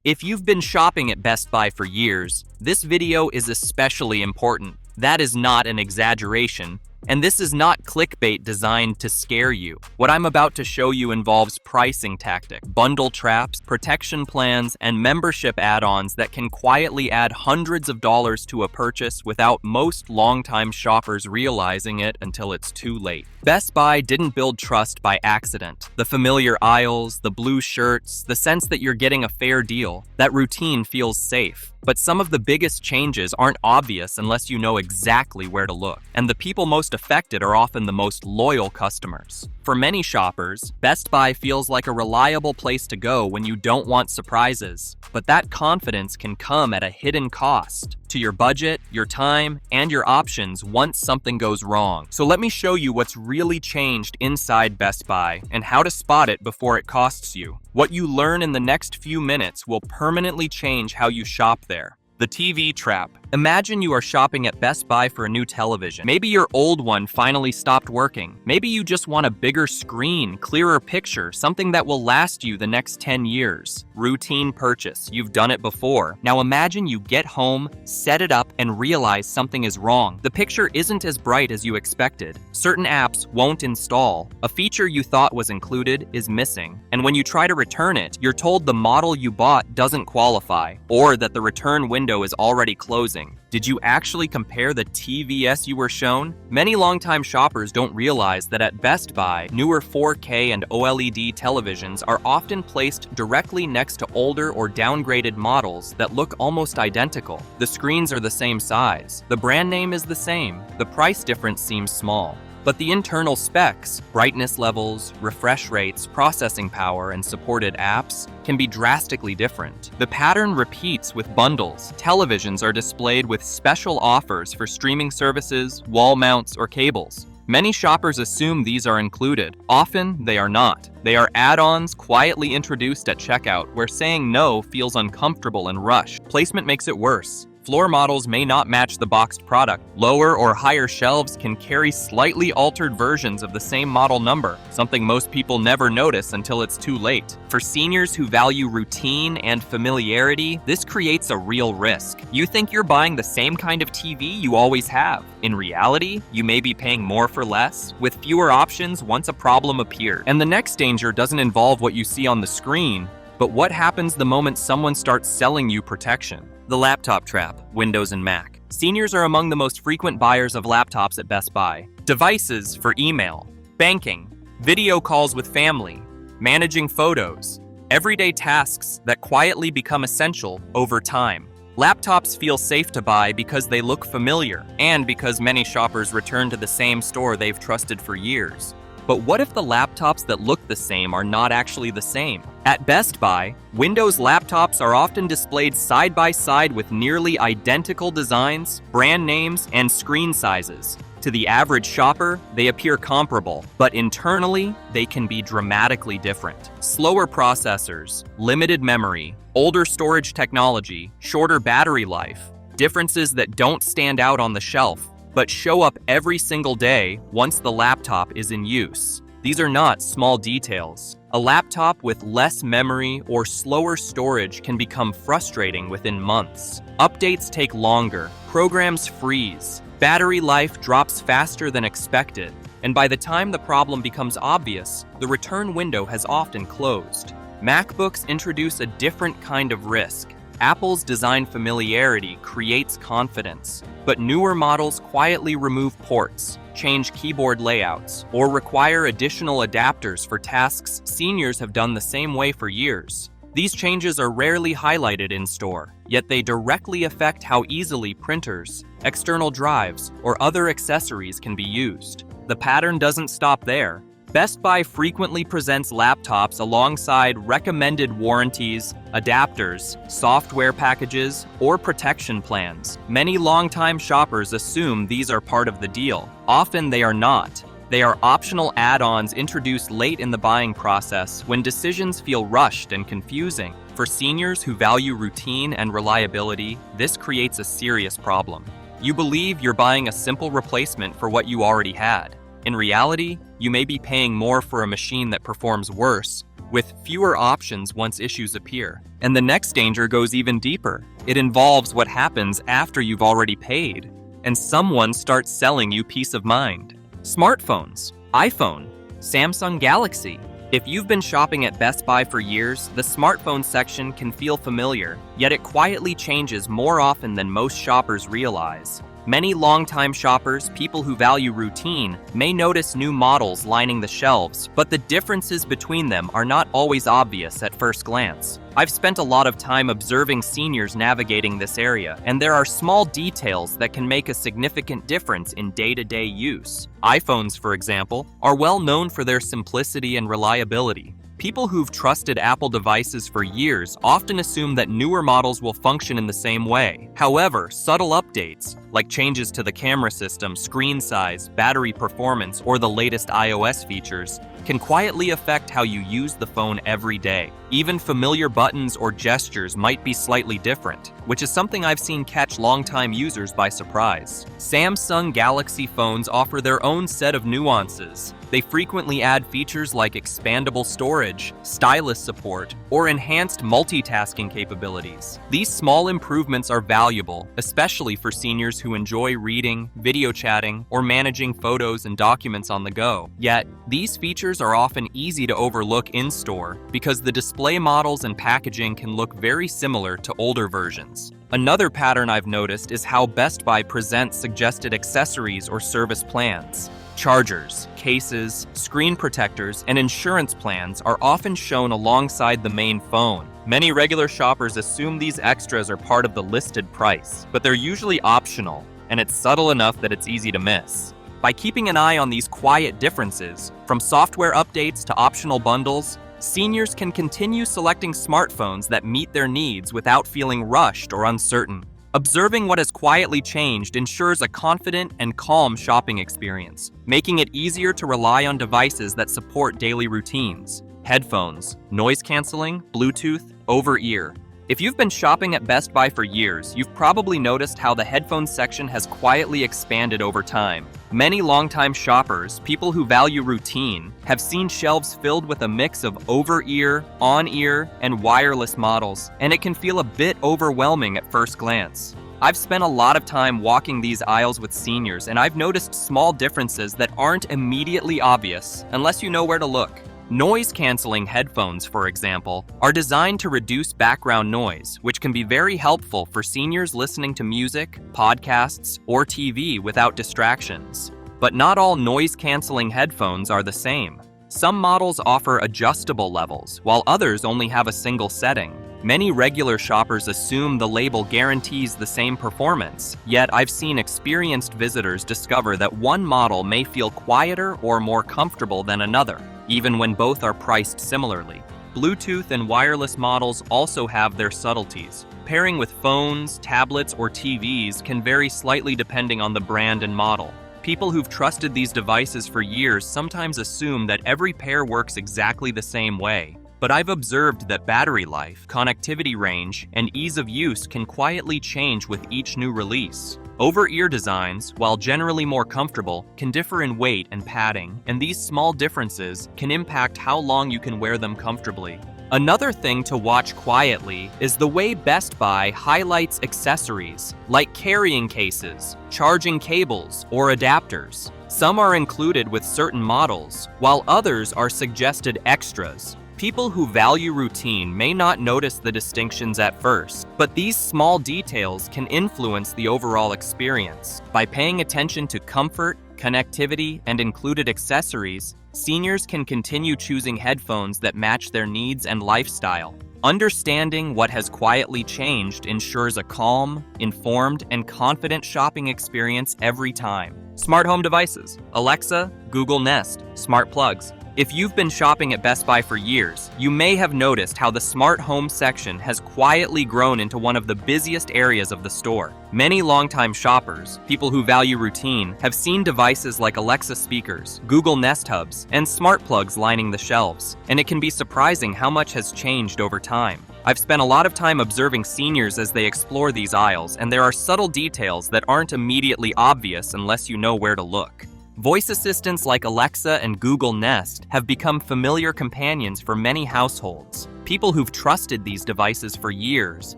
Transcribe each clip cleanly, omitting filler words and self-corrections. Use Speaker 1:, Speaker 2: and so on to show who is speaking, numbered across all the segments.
Speaker 1: If you've been shopping at Best Buy for years, this video is especially important. That is not an exaggeration, and this is not clickbait designed to scare you. What I'm about to show you involves pricing tactics, bundle traps, protection plans, and membership add-ons that can quietly add hundreds of dollars to a purchase without most longtime shoppers realizing it until it's too late. Best Buy didn't build trust by accident. The familiar aisles, the blue shirts, the sense that you're getting a fair deal, that routine feels safe. But some of the biggest changes aren't obvious unless you know exactly where to look. And the people most affected are often the most loyal customers. For many shoppers, Best Buy feels like a reliable place to go when you don't want surprises. But that confidence can come at a hidden cost to your budget, your time, and your options once something goes wrong. So let me show you what's really changed inside Best Buy and how to spot it before it costs you. What you learn in the next few minutes will permanently change how you shop there. The TV trap. Imagine you are shopping at Best Buy for a new television. Maybe your old one finally stopped working. Maybe you just want a bigger screen, clearer picture, something that will last you the next 10 years. Routine purchase. You've done it before. Now imagine you get home, set it up, and realize something is wrong. The picture isn't as bright as you expected. Certain apps won't install. A feature you thought was included is missing. And when you try to return it, you're told the model you bought doesn't qualify, or that the return window is already closing. Did you actually compare the TVS you were shown? Many longtime shoppers don't realize that at Best Buy, newer 4K and OLED televisions are often placed directly next to older or downgraded models that look almost identical. The screens are the same size. The brand name is the same. The price difference seems small. But the internal specs, brightness levels, refresh rates, processing power, and supported apps can be drastically different. The pattern repeats with bundles. Televisions are displayed with special offers for streaming services, wall mounts, or cables. Many shoppers assume these are included. Often, they are not. They are add-ons quietly introduced at checkout where saying no feels uncomfortable and rushed. Placement makes it worse. Floor models may not match the boxed product. Lower or higher shelves can carry slightly altered versions of the same model number, something most people never notice until it's too late. For seniors who value routine and familiarity, this creates a real risk. You think you're buying the same kind of TV you always have. In reality, you may be paying more for less, with fewer options once a problem appears. And the next danger doesn't involve what you see on the screen, but what happens the moment someone starts selling you protection. The laptop trap, Windows and Mac. Seniors are among the most frequent buyers of laptops at Best Buy. Devices for email, banking, video calls with family, managing photos, everyday tasks that quietly become essential over time. Laptops feel safe to buy because they look familiar and because many shoppers return to the same store they've trusted for years. But what if the laptops that look the same are not actually the same? At Best Buy, Windows laptops are often displayed side by side with nearly identical designs, brand names, and screen sizes. To the average shopper, they appear comparable, but internally, they can be dramatically different. Slower processors, limited memory, older storage technology, shorter battery life, differences that don't stand out on the shelf, but show up every single day once the laptop is in use. These are not small details. A laptop with less memory or slower storage can become frustrating within months. Updates take longer, programs freeze, battery life drops faster than expected, and by the time the problem becomes obvious, the return window has often closed. MacBooks introduce a different kind of risk. Apple's design familiarity creates confidence, but newer models quietly remove ports, change keyboard layouts, or require additional adapters for tasks seniors have done the same way for years. These changes are rarely highlighted in store, yet they directly affect how easily printers, external drives, or other accessories can be used. The pattern doesn't stop there. Best Buy frequently presents laptops alongside recommended warranties, adapters, software packages, or protection plans. Many longtime shoppers assume these are part of the deal. Often they are not. They are optional add-ons introduced late in the buying process when decisions feel rushed and confusing. For seniors who value routine and reliability, this creates a serious problem. You believe you're buying a simple replacement for what you already had. In reality, you may be paying more for a machine that performs worse, with fewer options once issues appear. And the next danger goes even deeper. It involves what happens after you've already paid, and someone starts selling you peace of mind. Smartphones, iPhone, Samsung Galaxy. If you've been shopping at Best Buy for years, the smartphone section can feel familiar, yet it quietly changes more often than most shoppers realize. Many longtime shoppers, people who value routine, may notice new models lining the shelves, but the differences between them are not always obvious at first glance. I've spent a lot of time observing seniors navigating this area, and there are small details that can make a significant difference in day-to-day use. iPhones, for example, are well known for their simplicity and reliability. People who've trusted Apple devices for years often assume that newer models will function in the same way. However, subtle updates, like changes to the camera system, screen size, battery performance, or the latest iOS features, can quietly affect how you use the phone every day. Even familiar buttons or gestures might be slightly different, which is something I've seen catch longtime users by surprise. Samsung Galaxy phones offer their own set of nuances. They frequently add features like expandable storage, stylus support, or enhanced multitasking capabilities. These small improvements are valuable, especially for seniors who enjoy reading, video chatting, or managing photos and documents on the go. Yet, these features are often easy to overlook in-store because the display models and packaging can look very similar to older versions. Another pattern I've noticed is how Best Buy presents suggested accessories or service plans. Chargers, cases, screen protectors, and insurance plans are often shown alongside the main phone. Many regular shoppers assume these extras are part of the listed price, but they're usually optional, and it's subtle enough that it's easy to miss. By keeping an eye on these quiet differences, from software updates to optional bundles, seniors can continue selecting smartphones that meet their needs without feeling rushed or uncertain. Observing what has quietly changed ensures a confident and calm shopping experience, making it easier to rely on devices that support daily routines. Headphones, noise canceling, Bluetooth, over-ear. If you've been shopping at Best Buy for years, you've probably noticed how the headphones section has quietly expanded over time. Many longtime shoppers, people who value routine, have seen shelves filled with a mix of over-ear, on-ear, and wireless models, and it can feel a bit overwhelming at first glance. I've spent a lot of time walking these aisles with seniors, and I've noticed small differences that aren't immediately obvious unless you know where to look. Noise-canceling headphones, for example, are designed to reduce background noise, which can be very helpful for seniors listening to music, podcasts, or TV without distractions. But not all noise-canceling headphones are the same. Some models offer adjustable levels, while others only have a single setting. Many regular shoppers assume the label guarantees the same performance, yet I've seen experienced visitors discover that one model may feel quieter or more comfortable than another, even when both are priced similarly. Bluetooth and wireless models also have their subtleties. Pairing with phones, tablets, or TVs can vary slightly depending on the brand and model. People who've trusted these devices for years sometimes assume that every pair works exactly the same way. But I've observed that battery life, connectivity range, and ease of use can quietly change with each new release. Over-ear designs, while generally more comfortable, can differ in weight and padding, and these small differences can impact how long you can wear them comfortably. Another thing to watch quietly is the way Best Buy highlights accessories, like carrying cases, charging cables, or adapters. Some are included with certain models, while others are suggested extras. People who value routine may not notice the distinctions at first, but these small details can influence the overall experience. By paying attention to comfort, connectivity, and included accessories, seniors can continue choosing headphones that match their needs and lifestyle. Understanding what has quietly changed ensures a calm, informed, and confident shopping experience every time. Smart home devices: Alexa, Google Nest, smart plugs. If you've been shopping at Best Buy for years, you may have noticed how the smart home section has quietly grown into one of the busiest areas of the store. Many longtime shoppers, people who value routine, have seen devices like Alexa speakers, Google Nest hubs, and smart plugs lining the shelves, and it can be surprising how much has changed over time. I've spent a lot of time observing seniors as they explore these aisles, and there are subtle details that aren't immediately obvious unless you know where to look. Voice assistants like Alexa and Google Nest have become familiar companions for many households. People who've trusted these devices for years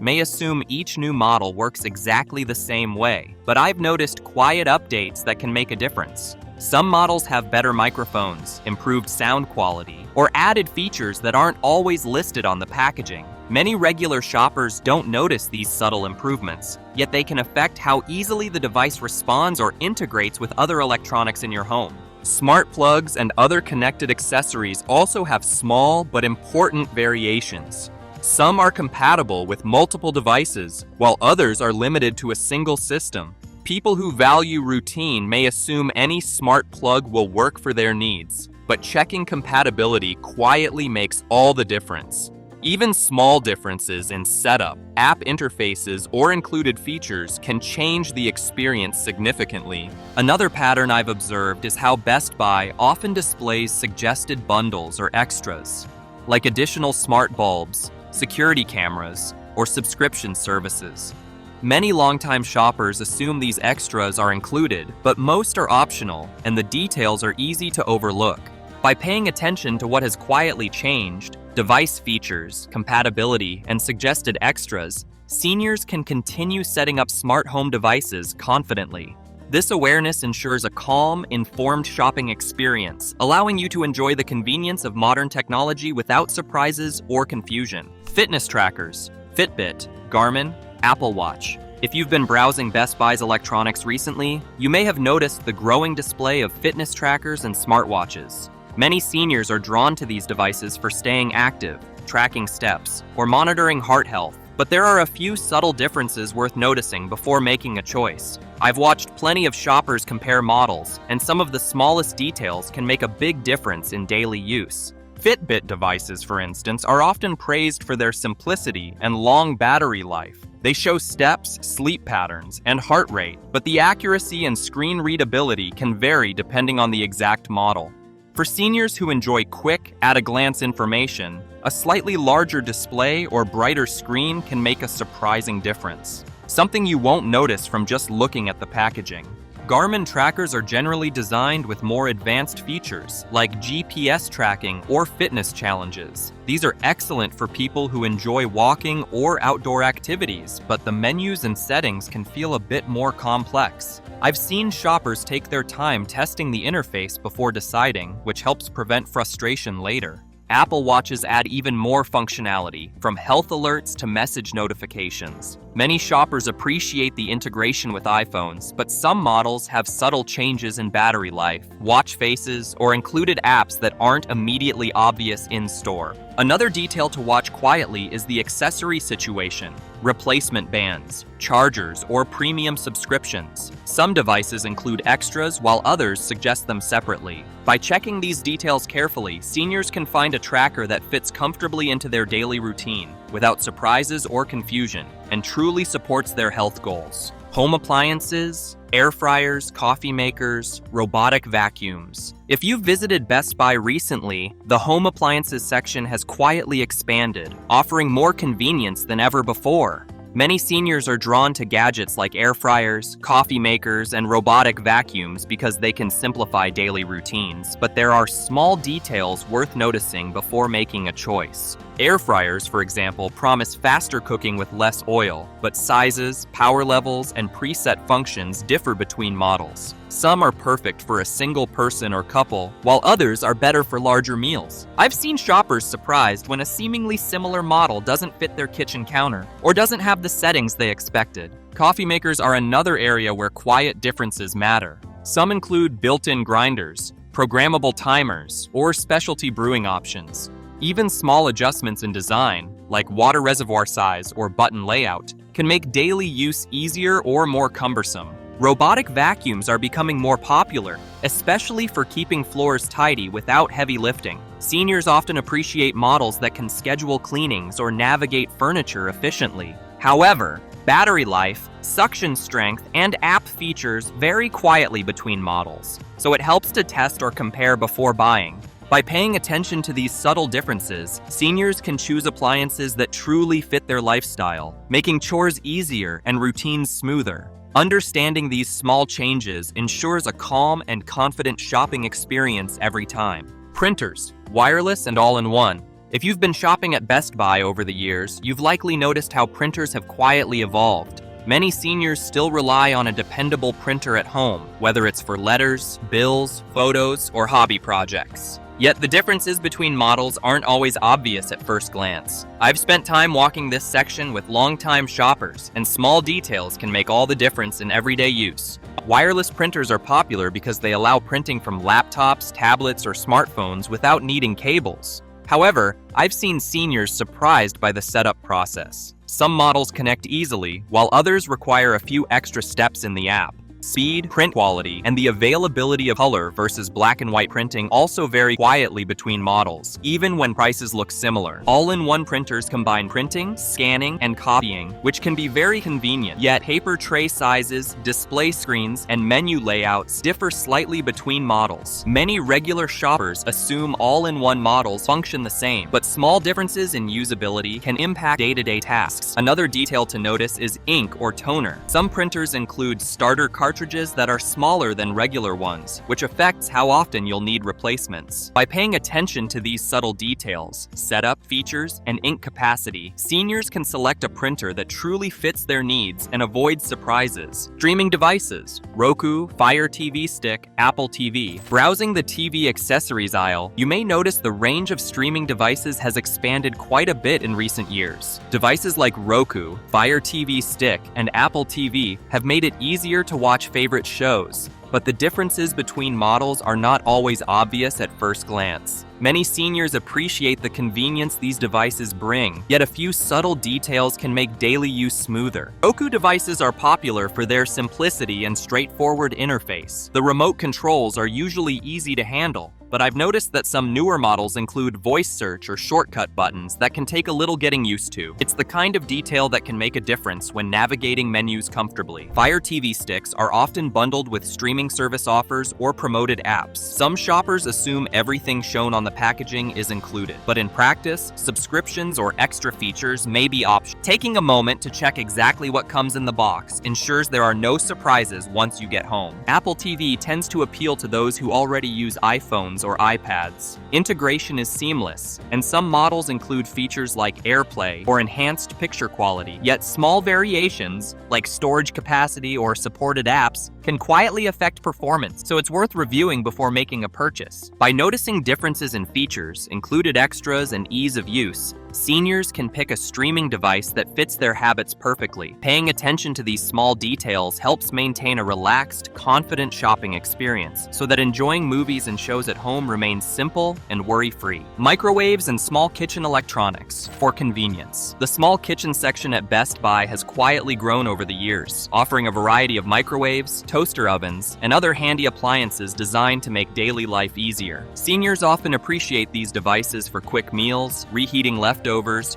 Speaker 1: may assume each new model works exactly the same way, but I've noticed quiet updates that can make a difference. Some models have better microphones, improved sound quality, or added features that aren't always listed on the packaging. Many regular shoppers don't notice these subtle improvements, yet they can affect how easily the device responds or integrates with other electronics in your home. Smart plugs and other connected accessories also have small but important variations. Some are compatible with multiple devices, while others are limited to a single system. People who value routine may assume any smart plug will work for their needs, but checking compatibility quietly makes all the difference. Even small differences in setup, app interfaces, or included features can change the experience significantly. Another pattern I've observed is how Best Buy often displays suggested bundles or extras, like additional smart bulbs, security cameras, or subscription services. Many longtime shoppers assume these extras are included, but most are optional, and the details are easy to overlook. By paying attention to what has quietly changed, device features, compatibility, and suggested extras, seniors can continue setting up smart home devices confidently. This awareness ensures a calm, informed shopping experience, allowing you to enjoy the convenience of modern technology without surprises or confusion. Fitness trackers, Fitbit, Garmin, Apple Watch. If you've been browsing Best Buy's electronics recently, you may have noticed the growing display of fitness trackers and smartwatches. Many seniors are drawn to these devices for staying active, tracking steps, or monitoring heart health. But there are a few subtle differences worth noticing before making a choice. I've watched plenty of shoppers compare models, and some of the smallest details can make a big difference in daily use. Fitbit devices, for instance, are often praised for their simplicity and long battery life. They show steps, sleep patterns, and heart rate, but the accuracy and screen readability can vary depending on the exact model. For seniors who enjoy quick, at-a-glance information, a slightly larger display or brighter screen can make a surprising difference, something you won't notice from just looking at the packaging. Garmin trackers are generally designed with more advanced features, like GPS tracking or fitness challenges. These are excellent for people who enjoy walking or outdoor activities, but the menus and settings can feel a bit more complex. I've seen shoppers take their time testing the interface before deciding, which helps prevent frustration later. Apple Watches add even more functionality, from health alerts to message notifications. Many shoppers appreciate the integration with iPhones, but some models have subtle changes in battery life, watch faces, or included apps that aren't immediately obvious in-store. Another detail to watch quietly is the accessory situation. Replacement bands, chargers, or premium subscriptions. Some devices include extras while others suggest them separately. By checking these details carefully, seniors can find a tracker that fits comfortably into their daily routine, without surprises or confusion, and truly supports their health goals. Home appliances, air fryers, coffee makers, robotic vacuums. If you've visited Best Buy recently, the home appliances section has quietly expanded, offering more convenience than ever before. Many seniors are drawn to gadgets like air fryers, coffee makers, and robotic vacuums because they can simplify daily routines, but there are small details worth noticing before making a choice. Air fryers, for example, promise faster cooking with less oil, but sizes, power levels, and preset functions differ between models. Some are perfect for a single person or couple, while others are better for larger meals. I've seen shoppers surprised when a seemingly similar model doesn't fit their kitchen counter or doesn't have the settings they expected. Coffee makers are another area where quiet differences matter. Some include built-in grinders, programmable timers, or specialty brewing options. Even small adjustments in design, like water reservoir size or button layout, can make daily use easier or more cumbersome. Robotic vacuums are becoming more popular, especially for keeping floors tidy without heavy lifting. Seniors often appreciate models that can schedule cleanings or navigate furniture efficiently. However, battery life, suction strength, and app features vary quietly between models, so it helps to test or compare before buying. By paying attention to these subtle differences, seniors can choose appliances that truly fit their lifestyle, making chores easier and routines smoother. Understanding these small changes ensures a calm and confident shopping experience every time. Printers, wireless and all-in-one. If you've been shopping at Best Buy over the years, you've likely noticed how printers have quietly evolved. Many seniors still rely on a dependable printer at home, whether it's for letters, bills, photos, or hobby projects. Yet the differences between models aren't always obvious at first glance. I've spent time walking this section with longtime shoppers, and small details can make all the difference in everyday use. Wireless printers are popular because they allow printing from laptops, tablets, or smartphones without needing cables. However, I've seen seniors surprised by the setup process. Some models connect easily, while others require a few extra steps in the app. Speed, print quality, and the availability of color versus black and white printing also vary quietly between models, even when prices look similar. All-in-one printers combine printing, scanning, and copying, which can be very convenient. Yet paper tray sizes, display screens, and menu layouts differ slightly between models. Many regular shoppers assume all-in-one models function the same, but small differences in usability can impact day-to-day tasks. Another detail to notice is ink or toner. Some printers include starter cartridges that are smaller than regular ones, which affects how often you'll need replacements. By paying attention to these subtle details, setup, features, and ink capacity, seniors can select a printer that truly fits their needs and avoids surprises. Streaming devices: Roku, Fire TV Stick, Apple TV. Browsing the TV accessories aisle, you may notice the range of streaming devices has expanded quite a bit in recent years. Devices like Roku, Fire TV Stick, and Apple TV have made it easier to watch favorite shows, but the differences between models are not always obvious at first glance. Many seniors appreciate the convenience these devices bring, yet a few subtle details can make daily use smoother. Roku devices are popular for their simplicity and straightforward interface. The remote controls are usually easy to handle, but I've noticed that some newer models include voice search or shortcut buttons that can take a little getting used to. It's the kind of detail that can make a difference when navigating menus comfortably. Fire TV sticks are often bundled with streaming service offers or promoted apps. Some shoppers assume everything shown on the packaging is included, but in practice, subscriptions or extra features may be optional. Taking a moment to check exactly what comes in the box ensures there are no surprises once you get home. Apple TV tends to appeal to those who already use iPhones or iPads. Integration is seamless, and some models include features like AirPlay or enhanced picture quality. Yet small variations, like storage capacity or supported apps, can quietly affect performance, so it's worth reviewing before making a purchase. By noticing differences in features, included extras, and ease of use, seniors can pick a streaming device that fits their habits perfectly. Paying attention to these small details helps maintain a relaxed, confident shopping experience so that enjoying movies and shows at home remains simple and worry-free. Microwaves and small kitchen electronics for convenience. The small kitchen section at Best Buy has quietly grown over the years, offering a variety of microwaves, toaster ovens, and other handy appliances designed to make daily life easier. Seniors often appreciate these devices for quick meals, reheating leftovers,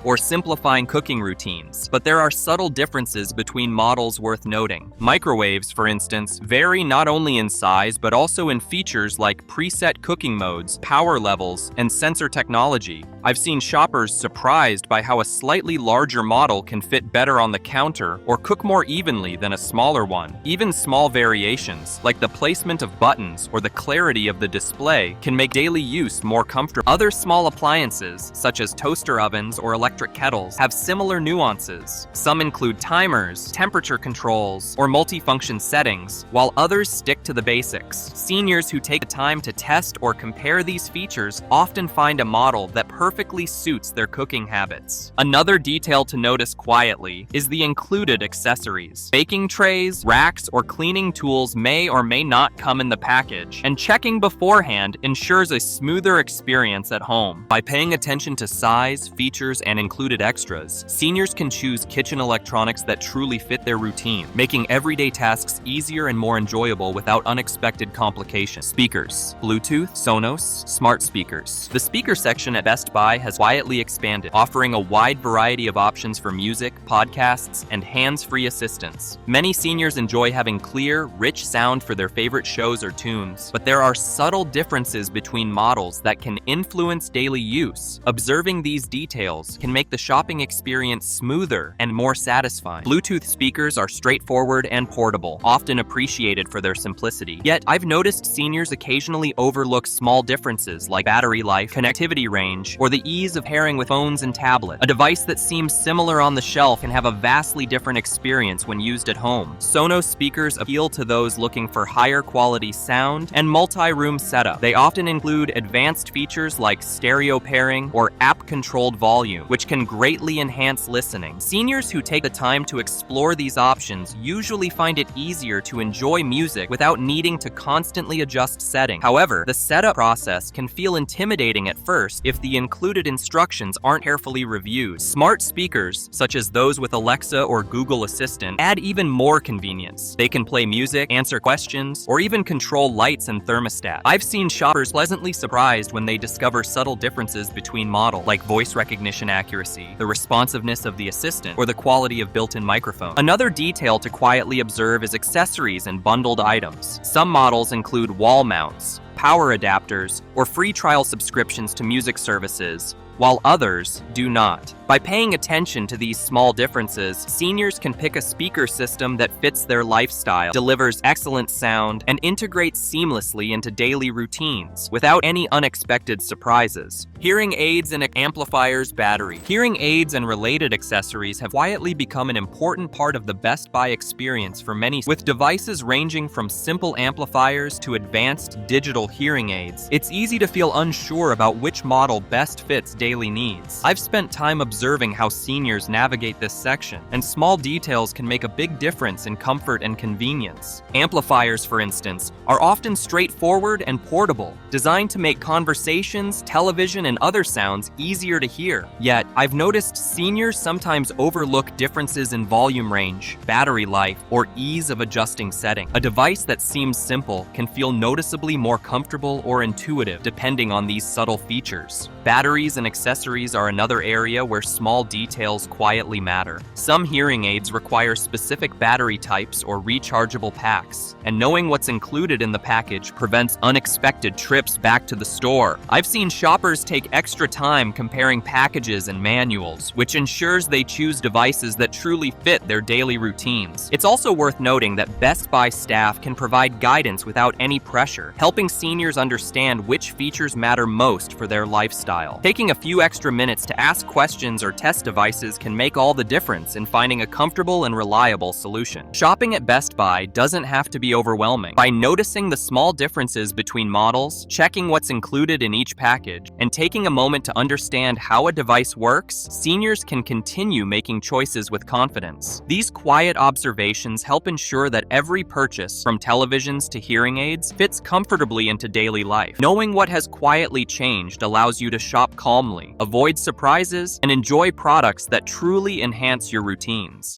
Speaker 1: or simplifying cooking routines, but there are subtle differences between models worth noting. Microwaves, for instance, vary not only in size but also in features like preset cooking modes, power levels, and sensor technology. I've seen shoppers surprised by how a slightly larger model can fit better on the counter or cook more evenly than a smaller one. Even small variations, like the placement of buttons or the clarity of the display, can make daily use more comfortable. Other small appliances, such as toaster ovens or electric kettles, have similar nuances. Some include timers, temperature controls, or multifunction settings, while others stick to the basics. Seniors who take the time to test or compare these features often find a model that perfectly suits their cooking habits. Another detail to notice quietly is the included accessories. Baking trays, racks, or cleaning tools may or may not come in the package, and checking beforehand ensures a smoother experience at home. By paying attention to size, features, and included extras, seniors can choose kitchen electronics that truly fit their routine, making everyday tasks easier and more enjoyable without unexpected complications. Speakers: Bluetooth, Sonos, smart speakers. The speaker section at Best Buy has quietly expanded, offering a wide variety of options for music, podcasts, and hands-free assistance. Many seniors enjoy having clear, rich sound for their favorite shows or tunes, but there are subtle differences between models that can influence daily use. Observing these details details can make the shopping experience smoother and more satisfying. Bluetooth speakers are straightforward and portable, often appreciated for their simplicity. Yet, I've noticed seniors occasionally overlook small differences like battery life, connectivity range, or the ease of pairing with phones and tablets. A device that seems similar on the shelf can have a vastly different experience when used at home. Sonos speakers appeal to those looking for higher quality sound and multi-room setup. They often include advanced features like stereo pairing or app-controlled volume, which can greatly enhance listening. Seniors who take the time to explore these options usually find it easier to enjoy music without needing to constantly adjust settings. However, the setup process can feel intimidating at first if the included instructions aren't carefully reviewed. Smart speakers, such as those with Alexa or Google Assistant, add even more convenience. They can play music, answer questions, or even control lights and thermostat. I've seen shoppers pleasantly surprised when they discover subtle differences between models, like voice recognition accuracy, the responsiveness of the assistant, or the quality of built-in microphone. Another detail to quietly observe is accessories and bundled items. Some models include wall mounts, power adapters, or free trial subscriptions to music services, while others do not. By paying attention to these small differences, seniors can pick a speaker system that fits their lifestyle, delivers excellent sound, and integrates seamlessly into daily routines without any unexpected surprises. Hearing aids and amplifiers battery. Hearing aids and related accessories have quietly become an important part of the Best Buy experience for many, with devices ranging from simple amplifiers to advanced digital hearing aids. It's easy to feel unsure about which model best fits daily needs. I've spent time observing how seniors navigate this section, and small details can make a big difference in comfort and convenience. Amplifiers, for instance, are often straightforward and portable, designed to make conversations, television, and other sounds easier to hear. Yet, I've noticed seniors sometimes overlook differences in volume range, battery life, or ease of adjusting settings. A device that seems simple can feel noticeably more comfortable or intuitive depending on these subtle features. Batteries and accessories are another area where small details quietly matter. Some hearing aids require specific battery types or rechargeable packs, and knowing what's included in the package prevents unexpected trips back to the store. I've seen shoppers take extra time comparing packages and manuals, which ensures they choose devices that truly fit their daily routines. It's also worth noting that Best Buy staff can provide guidance without any pressure, helping seniors understand which features matter most for their lifestyle. Taking a few extra minutes to ask questions or test devices can make all the difference in finding a comfortable and reliable solution. Shopping at Best Buy doesn't have to be overwhelming. By noticing the small differences between models, checking what's included in each package, and taking a moment to understand how a device works, seniors can continue making choices with confidence. These quiet observations help ensure that every purchase, from televisions to hearing aids, fits comfortably into daily life. Knowing what has quietly changed allows you to shop calmly, avoid surprises, and enjoy products that truly enhance your routines.